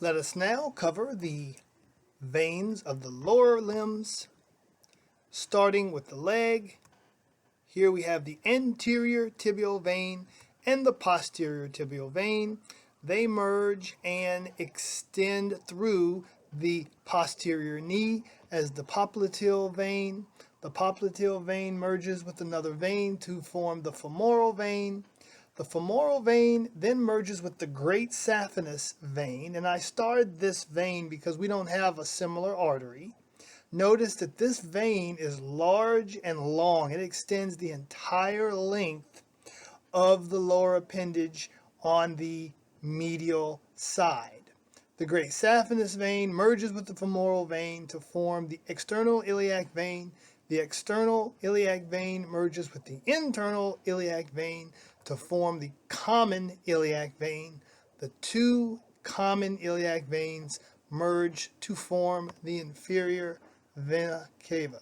Let us now cover the veins of the lower limbs, starting with the leg. Here we have the anterior tibial vein and the posterior tibial vein. They merge and extend through the posterior knee as the popliteal vein. The popliteal vein merges with another vein to form the femoral vein. The femoral vein then merges with the great saphenous vein, and I starred this vein because we don't have a similar artery. Notice that this vein is large and long. It extends the entire length of the lower appendage on the medial side. The great saphenous vein merges with the femoral vein to form the external iliac vein. The external iliac vein merges with the internal iliac vein to form the common iliac vein. The two common iliac veins merge to form the inferior vena cava.